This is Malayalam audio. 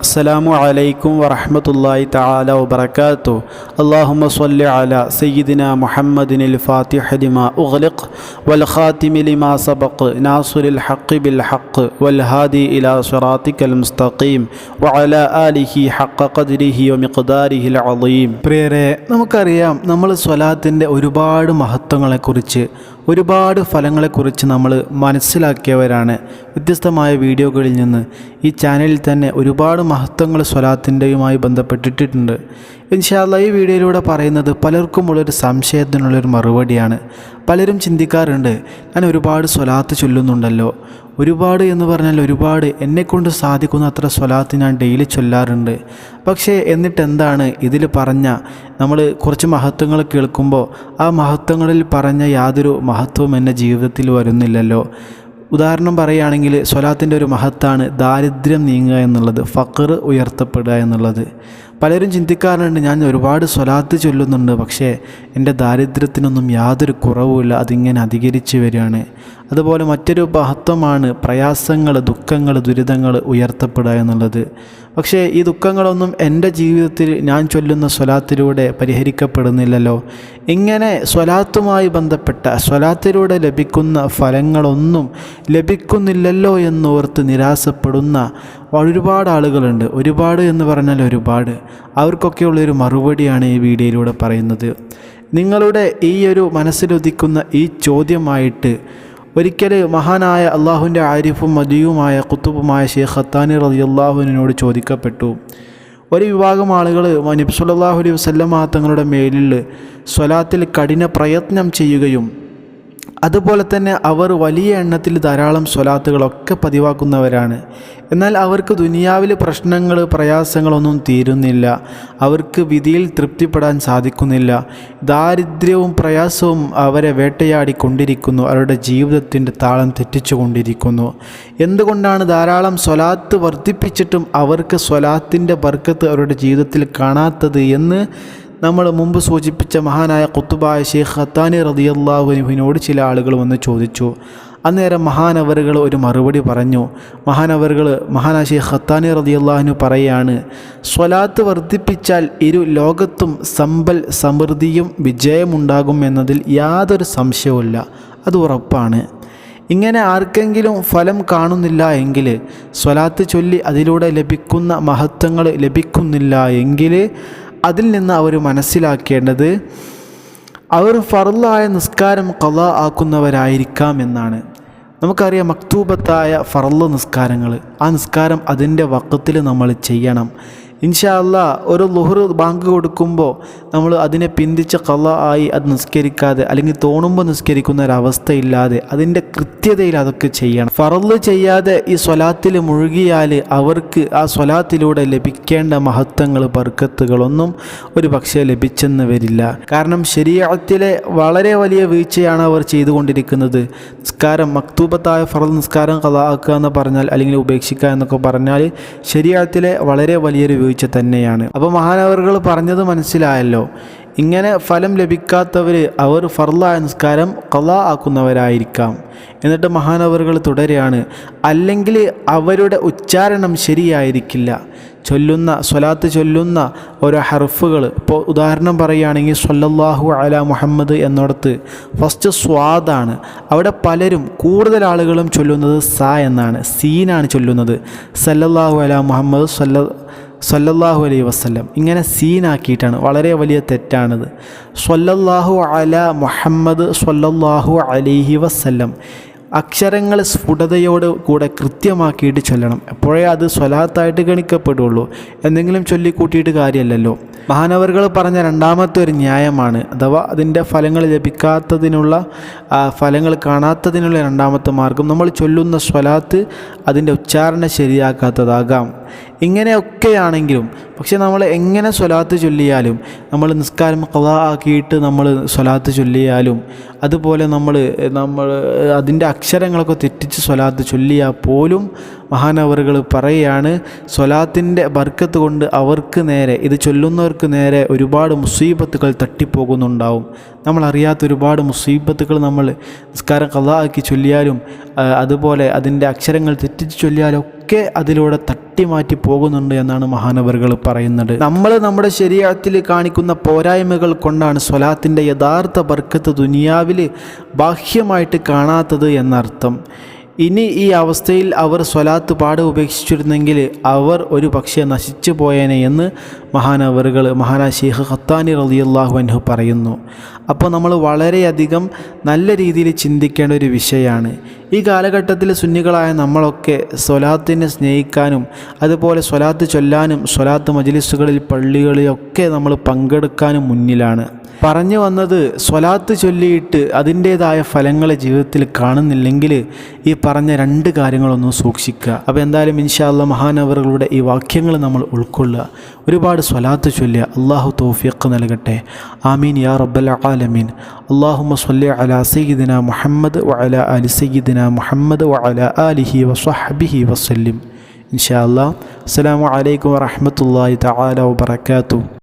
അസ്സലാമു അലൈക്കും വറഹ്മത്തുള്ളാഹി തആല വബറകാതുഹു. അല്ലാഹുമ്മ സ്വല്ലി അലാ സയ്യിദിനാ മുഹമ്മദിനിൽ ഫാത്തിഹി ലിമാ ഉഗ്ലിഖ് വൽ ഖാതിമി ലിമാ സബഖ് നാസിറിൽ ഹഖ് ബിൽ ഹഖ് വൽ ഹാദി ഇലാ സിറാത്തിക്കൽ മുസ്തഖീം വഅലാ ആലിഹി ഹഖ ഖദ്രിഹി വമിഖ്ദാരിഹിൽ അളീം. പ്രിയരെ, നമുക്കറിയാം നമ്മൾ സ്വലാത്തിൻ്റെ ഒരുപാട് മഹത്വങ്ങളെക്കുറിച്ച്, ഒരുപാട് ഫലങ്ങളെക്കുറിച്ച് നമ്മൾ മനസ്സിലാക്കിയവരാണ്. വ്യത്യസ്തമായ വീഡിയോകളിൽ നിന്ന് ഈ ചാനലിൽ തന്നെ ഒരുപാട് മഹത്വങ്ങൾ സ്വലാത്തിൻ്റെയുമായി ബന്ധപ്പെട്ടിട്ടുണ്ട്. ഇൻഷാ അല്ലാഹ് ഈ വീഡിയോയിലൂടെ പറയുന്നത് പലർക്കുമുള്ളൊരു സംശയത്തിനുള്ളൊരു മറുപടിയാണ്. പലരും ചിന്തിക്കാറുണ്ട്, ഞാൻ ഒരുപാട് സ്വലാത്ത് ചൊല്ലുന്നുണ്ടല്ലോ, ഒരുപാട് എന്ന് പറഞ്ഞാൽ ഒരുപാട്, എന്നെക്കൊണ്ട് സാധിക്കുന്ന അത്ര സ്വലാത്ത് ഞാൻ ഡെയിലി ചൊല്ലാറുണ്ട്. പക്ഷേ എന്നിട്ട് എന്താണ് ഇതിൽ പറഞ്ഞ നമ്മൾ കുറച്ച് മഹത്വങ്ങൾ കേൾക്കുമ്പോൾ ആ മഹത്വങ്ങളിൽ പറഞ്ഞ യാതൊരു മഹത്വവും എൻ്റെ ജീവിതത്തിൽ വരുന്നില്ലല്ലോ. ഉദാഹരണം പറയുകയാണെങ്കിൽ സ്വലാത്തിൻ്റെ ഒരു മഹത്താണ് ദാരിദ്ര്യം നീങ്ങുക എന്നുള്ളത്, ഫഖർ ഉയർത്തപ്പെടുക എന്നുള്ളത്. പലരും ചിന്തിക്കാറുണ്ട്, ഞാൻ ഒരുപാട് സ്വലാത്ത് ചൊല്ലുന്നുണ്ട്, പക്ഷേ എൻ്റെ ദാരിദ്ര്യത്തിനൊന്നും യാതൊരു കുറവുമില്ല, അതിങ്ങനെ അധികരിച്ച് വരികയാണ്. അതുപോലെ മറ്റൊരു മഹത്വമാണ് പ്രയാസങ്ങൾ, ദുഃഖങ്ങൾ, ദുരിതങ്ങൾ ഉയർത്തപ്പെടുക എന്നുള്ളത്. പക്ഷേ ഈ ദുഃഖങ്ങളൊന്നും എൻ്റെ ജീവിതത്തിൽ ഞാൻ ചൊല്ലുന്ന സ്വലാത്തിലൂടെ പരിഹരിക്കപ്പെടുന്നില്ലല്ലോ. ഇങ്ങനെ സ്വലാത്തുമായി ബന്ധപ്പെട്ട സ്വലാത്തിലൂടെ ലഭിക്കുന്ന ഫലങ്ങളൊന്നും ലഭിക്കുന്നില്ലല്ലോ എന്നോർത്ത് നിരാശപ്പെടുന്ന ഒരുപാട് ആളുകളുണ്ട്. ഒരുപാട് എന്ന് പറഞ്ഞാൽ ഒരുപാട്. അവർക്കൊക്കെയുള്ളൊരു മറുപടിയാണ് ഈ വീഡിയോയിലൂടെ പറയുന്നത്. നിങ്ങളുടെ ഈ ഒരു മനസ്സിലുദിക്കുന്ന ഈ ചോദ്യമായിട്ട് ഒരിക്കൽ മഹാനായ അള്ളാഹുവിൻ്റെ ആരിഫും മദിയുമായ ഖുതുബുമായ ഷെയ്ഖ് ഖത്താനി റളിയല്ലാഹുവിനോട് ചോദിക്കപ്പെട്ടു. ഒരു വിഭാഗം ആളുകൾ നബി സല്ലല്ലാഹു അലൈഹി വസല്ലമ തങ്ങളുടെ മേലിൽ സ്വലാത്തിൽ കഠിന പ്രയത്നം ചെയ്യുകയും അതുപോലെ തന്നെ അവർ വലിയ എണ്ണത്തിൽ ധാരാളം സ്വലാത്തുകളൊക്കെ പതിവാക്കുന്നവരാണ്. എന്നാൽ അവർക്ക് ദുനിയാവിലെ പ്രശ്നങ്ങൾ, പ്രയാസങ്ങളൊന്നും തീരുന്നില്ല. അവർക്ക് വിധിയിൽ തൃപ്തിപ്പെടാൻ സാധിക്കുന്നില്ല. ദാരിദ്ര്യവും പ്രയാസവും അവരെ വേട്ടയാടിക്കൊണ്ടിരിക്കുന്നു. അവരുടെ ജീവിതത്തിൻ്റെ താളം തെറ്റിച്ചുകൊണ്ടിരിക്കുന്നു. എന്തുകൊണ്ടാണ് ധാരാളം സ്വലാത്ത് വർദ്ധിപ്പിച്ചിട്ടും അവർക്ക് സ്വലാത്തിൻ്റെ ബർക്കത്ത് അവരുടെ ജീവിതത്തിൽ കാണാത്തത് എന്ന് നമ്മൾ മുമ്പ് സൂചിപ്പിച്ച മഹാനായ ഖുതുബായ ഷെയ്ഖ് ഖത്താനി റളിയല്ലാഹു അൻഹുവിനോട് ചില ആളുകൾ വന്ന് ചോദിച്ചു. അന്നേരം മഹാനവറുകൾ ഒരു മറുപടി പറഞ്ഞു. മഹാനായ ഷെയ്ഖ് ഖത്താനി റളിയല്ലാഹു അൻഹു പറയാണ്, സ്വലാത്ത് വർദ്ധിപ്പിച്ചാൽ ഇരു ലോകത്തും സമ്പൽ സമൃദ്ധിയും വിജയമുണ്ടാകും എന്നതിൽ യാതൊരു സംശയവുമില്ല, അത് ഉറപ്പാണ്. ഇങ്ങനെ ആർക്കെങ്കിലും ഫലം കാണുന്നില്ല എങ്കിൽ, സ്വലാത്ത് ചൊല്ലി അതിലൂടെ ലഭിക്കുന്ന മഹത്വങ്ങൾ ലഭിക്കുന്നില്ല എങ്കിൽ അതിൽ നിന്ന് അവർ മനസ്സിലാക്കേണ്ടത് അവർ ഫർളായ നിസ്കാരം ഖളാ ആക്കുന്നവരായിരിക്കാം എന്നാണ്. നമുക്കറിയാം മക്തൂബത്തായ ഫർള് നിസ്കാരങ്ങൾ, ആ നിസ്കാരം അതിൻ്റെ വഖത്തിൽ നമ്മൾ ചെയ്യണം. ഇൻഷാ അല്ലാഹ് ഒരു ളുഹർ ബാങ്ക് കൊടുക്കുമ്പോൾ നമ്മൾ അതിനെ പിന്തിച്ച് ഖളാ ആയി അത് നിസ്കരിക്കാതെ, അല്ലെങ്കിൽ തോന്നുമ്പോൾ നിസ്കരിക്കുന്ന ഒരവസ്ഥയില്ലാതെ അതിൻ്റെ കൃത്യതയിൽ അതൊക്കെ ചെയ്യണം. ഫർള് ചെയ്യാതെ ഈ സ്വലാത്തിൽ മുഴുകിയാൽ അവർക്ക് ആ സ്വലാത്തിലൂടെ ലഭിക്കേണ്ട മഹത്വങ്ങൾ, ബർക്കത്തുകളൊന്നും ഒരു പക്ഷേ ലഭിച്ചെന്ന് വരില്ല. കാരണം ശരീഅത്തിലെ വളരെ വലിയ വീഴ്ചയാണ് അവർ ചെയ്തുകൊണ്ടിരിക്കുന്നത്. നിസ്കാരം, മക്തൂബത്തായ ഫർള് നിസ്കാരം ഖളാ ആക്കുക എന്ന് പറഞ്ഞാൽ, അല്ലെങ്കിൽ ഉപേക്ഷിക്കുക എന്നൊക്കെ പറഞ്ഞാൽ ശരീഅത്തിലെ വളരെ വലിയൊരു വീഴ്ച തന്നെയാണ്. അപ്പോൾ മഹാനവറുകൾ പറഞ്ഞത് മനസ്സിലായല്ലോ. ഇങ്ങനെ ഫലം ലഭിക്കാത്തവർ അവർ ഫർളായ നിസ്കാരം ഖളാ ആക്കുന്നവരായിരിക്കാം. എന്നിട്ട് മഹാനവറുകൾ തുടരുകയാണ്, അല്ലെങ്കിൽ അവരുടെ ഉച്ചാരണം ശരിയായിരിക്കില്ല. സ്വലാത്ത് ചൊല്ലുന്ന ഓരോ ഹർഫുകൾ, ഇപ്പോൾ ഉദാഹരണം പറയുകയാണെങ്കിൽ സ്വല്ലല്ലാഹു അലാ മുഹമ്മദ് എന്നിടത്ത് ഫസ്റ്റ് സ്വാദാണ്. അവിടെ പലരും, കൂടുതൽ ആളുകളും ചൊല്ലുന്നത് സ എന്നാണ്, സീനാണ് ചൊല്ലുന്നത്. സല്ലല്ലാഹു അലാ മുഹമ്മദ് സ്വല്ലല്ലാഹു അലൈഹി വസല്ലം ഇങ്ങനെ സീനാക്കിയിട്ടാണ്. വളരെ വലിയ തെറ്റാണിത്. സ്വല്ലല്ലാഹു അലാ മുഹമ്മദ് സ്വല്ലല്ലാഹു അലൈഹി വസല്ലം അക്ഷരങ്ങൾ സ്ഫുടതയോട് കൂടെ കൃത്യമാക്കിയിട്ട് ചൊല്ലണം. അപ്പോഴേ അത് സ്വലാത്തായിട്ട് ഗണിക്കപ്പെടുള്ളൂ. എന്തെങ്കിലും ചൊല്ലിക്കൂട്ടിയിട്ട് കാര്യമല്ലല്ലോ. മഹാനവറുകൾ പറഞ്ഞ രണ്ടാമത്തെ ഒരു ന്യായമാണ്, അഥവാ അതിൻ്റെ ഫലങ്ങൾ ലഭിക്കാത്തതിനുള്ള, ഫലങ്ങൾ കാണാത്തതിനുള്ള രണ്ടാമത്തെ മാർഗം, നമ്മൾ ചൊല്ലുന്ന സ്വലാത്ത് അതിൻ്റെ ഉച്ചാരണം ശരിയാക്കാത്തതാകാം. ഇങ്ങനെയൊക്കെയാണെങ്കിലും പക്ഷെ നമ്മൾ എങ്ങനെ സ്വലാത്ത് ചൊല്ലിയാലും, നമ്മൾ നിസ്കാരം ഖളാ ആക്കിയിട്ട് നമ്മൾ സ്വലാത്ത് ചൊല്ലിയാലും അതുപോലെ നമ്മൾ അതിൻ്റെ അക്ഷരങ്ങളൊക്കെ തെറ്റിച്ച് സ്വലാത്ത് ചൊല്ലിയാൽ പോലും മഹാനവറുകൾ പറയുകയാണ്, സ്വലാത്തിൻ്റെ ബർക്കത്ത് കൊണ്ട് അവർക്ക് നേരെ, ഇത് ചൊല്ലുന്നവർക്ക് നേരെ ഒരുപാട് മുസീബത്തുകൾ തട്ടിപ്പോകുന്നുണ്ടാവും. നമ്മളറിയാത്ത ഒരുപാട് മുസീബത്തുകൾ നമ്മൾ നിസ്കാരം ഖളാ ആക്കി ചൊല്ലിയാലും അതുപോലെ അതിൻ്റെ അക്ഷരങ്ങൾ തെറ്റിച്ച് ചൊല്ലിയാലും ഒക്കെ അതിലൂടെ തട്ടിമാറ്റി പോകുന്നുണ്ട് എന്നാണ് മഹാനവറുകൾ പറയുന്നത്. നമ്മൾ നമ്മുടെ ശരീഅത്തിൽ കാണിക്കുന്ന പോരായ്മകൾ കൊണ്ടാണ് സ്വലാത്തിൻ്റെ യഥാർത്ഥ ബർക്കത്ത് ദുനിയാവിൽ ബാഹ്യമായിട്ട് കാണാത്തത് എന്നർത്ഥം. ഇനി ഈ അവസ്ഥയിൽ അവർ സ്വലാത്ത് പാടെ ഉപേക്ഷിച്ചിരുന്നെങ്കിൽ അവർ ഒരു പക്ഷേ നശിച്ചു പോയേനെ എന്ന് മഹാനായ ശൈഖ് ഖത്താനി റളിയല്ലാഹു അൻഹു പറയുന്നു. അപ്പോൾ നമ്മൾ വളരെയധികം നല്ല രീതിയിൽ ചിന്തിക്കേണ്ട ഒരു വിഷയമാണ്. ഈ കാലഘട്ടത്തിൽ സുന്നികളായ നമ്മളൊക്കെ സ്വലാത്തിനെ സ്നേഹിക്കാനും അതുപോലെ സ്വലാത്ത് ചൊല്ലാനും സ്വലാത്ത് മജ്ലിസുകളിൽ പള്ളികളിലൊക്കെ നമ്മൾ പങ്കെടുക്കാനും മുന്നിലാണ്. പറഞ്ഞു വന്നത്, സ്വലാത്ത് ചൊല്ലിയിട്ട് അതിൻ്റേതായ ഫലങ്ങളെ ജീവിതത്തിൽ കാണുന്നില്ലെങ്കിൽ ഈ പറഞ്ഞ രണ്ട് കാര്യങ്ങളൊന്നും സൂക്ഷിക്കുക. അപ്പോൾ എന്തായാലും ഇൻഷാ അല്ലാഹ് മഹാനവറുകളുടെ ഈ വാക്യങ്ങൾ നമ്മൾ ഉൾക്കൊള്ളുക, ഒരുപാട് സ്വലാത്ത് ചൊല്ലുക. അള്ളാഹു തൗഫീഖ് നൽകട്ടെ. ആമീൻ യാ റബ്ബൽ ആലമീൻ. അല്ലാഹുമ്മ സ്വല്ലി അലാ സയ്യിദിനാ മുഹമ്മദ് വഅലാ ആലി സയ്യിദിനാ മുഹമ്മദ് വഅലാ ആലിഹി വസ്വഹ്ബിഹി വസല്ലിം. ഇൻഷാ അല്ലാഹ്. അസ്സലാമു അലൈക്കും വറഹ്മത്തുള്ളാഹി തആല വബറകാതുഹു.